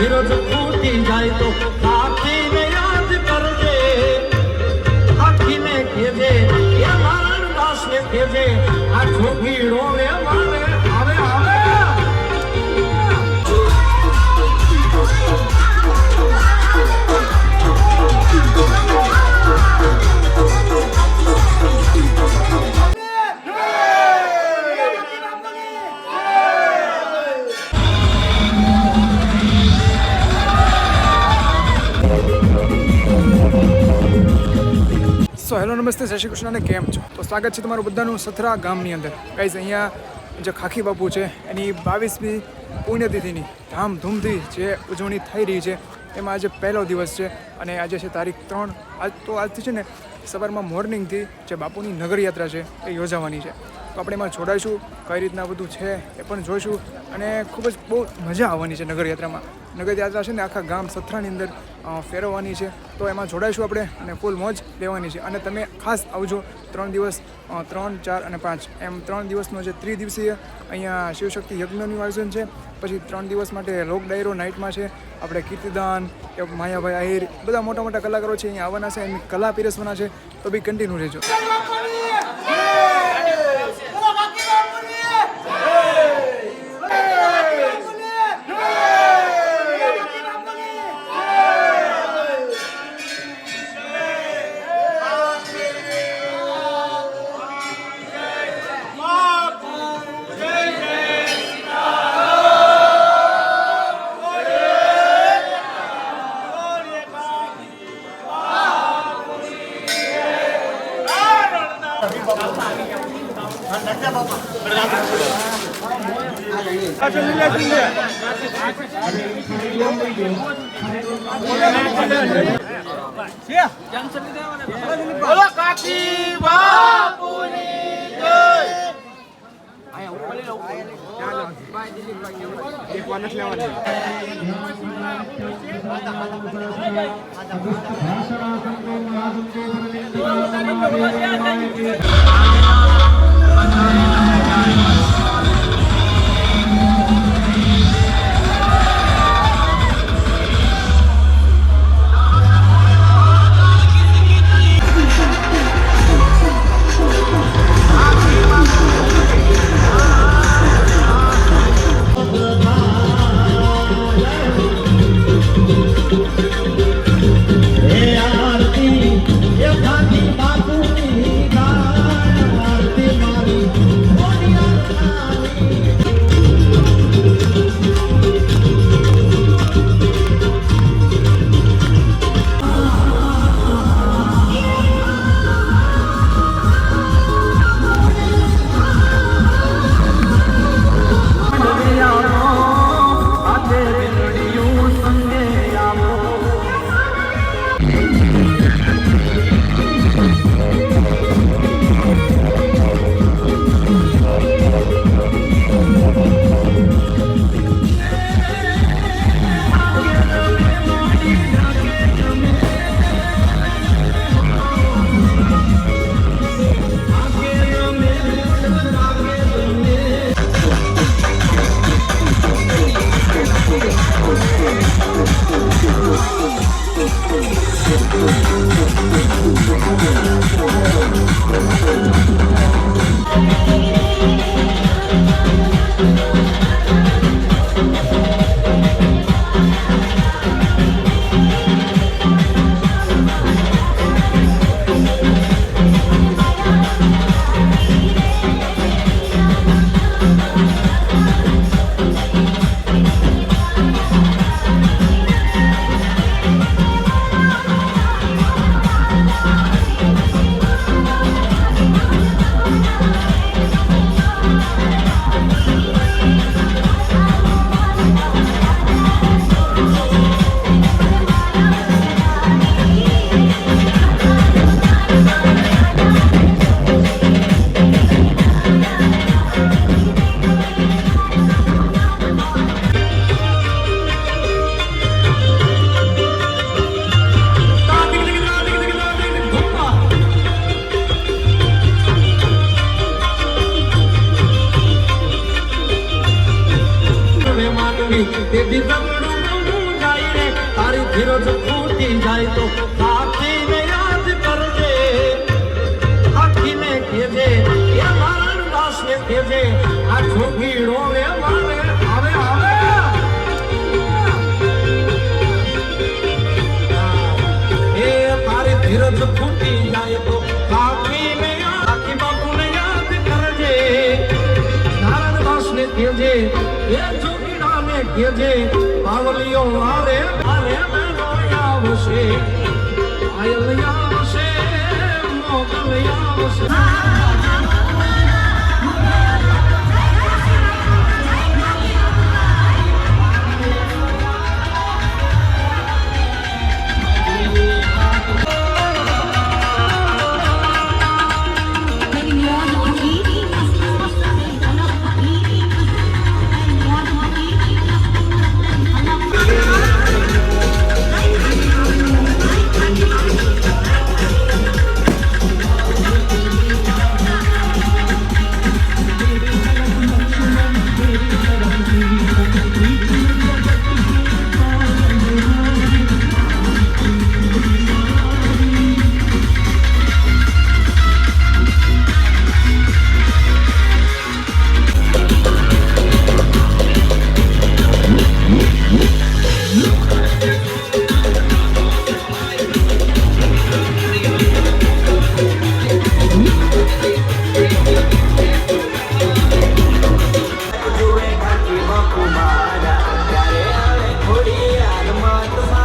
ધીરજ ફૂટી જાય તો આખીને યાદ કરજે, આખીને કહેજે એ મારા દાસને કહેજે આ છોકરીડો રે મારે આવે આવે. સો હેલો નમસ્તે જય શ્રી કૃષ્ણ અને કેમ છો? તો સ્વાગત છે તમારું બધાનું સથરા ગામની અંદર. ગાઈઝ અહીંયા જે ખાખી બાપુ છે એની 22મી પુણ્યતિથિની ધામધૂમથી જે ઉજવણી થઈ રહી છે એમાં આજે પહેલો દિવસ છે અને આજે છે તારીખ 3. આજથી છે ને સવારમાં મોર્નિંગથી જે બાપુની નગરયાત્રા છે એ યોજાવાની છે. તો આપણે એમાં જોડાઈશું, કઈ રીતના બધું છે એ પણ જોઈશું અને ખૂબ જ બહુ મજા આવવાની છે નગરયાત્રામાં. નગરયાત્રા છે ને આખા ગામ સથરાની અંદર ફેરવવાની છે, તો એમાં જોડાઈશું આપણે અને ફૂલ મોજ લેવાની છે. અને તમે ખાસ આવજો 3 દિવસ 3, 4 અને 5 એમ 3 દિવસનો જે ત્રિદિવસીય અહીંયા શિવશક્તિ યજ્ઞનું આયોજન છે. પછી 3 દિવસ માટે લોક ડાયરો નાઇટમાં છે, આપણે કીર્તિદાન કે માયાભાઈ આહિર બધા મોટા મોટા કલાકારો છે અહીંયા આવવાના છે, એમની કલા પીરસવાના છે. તો બી કન્ટિન્યુ રહેજો. બોલો કાકી બાપુની જય. ધીરજ ફૂટી જાય તો રાખીને યાદ કરજે આખીને કહેજે એ નારાયણ દાસને કહેજે આ છોકરીડો રે મારે આવે આવે એ તારી ધીરજ ફૂટી જાય તો રાખીને આખી બાપુને યાદ કરજે નારાયણ દાસને કહેજે એ છોકરીડાને કહેજે પાવલીઓ વારે વારે મેલો આવશે આયલ આવશે મોગલ આવશે જુએ કાકી બાપુ મારા ત્યારે આવે થોડી યાદ માં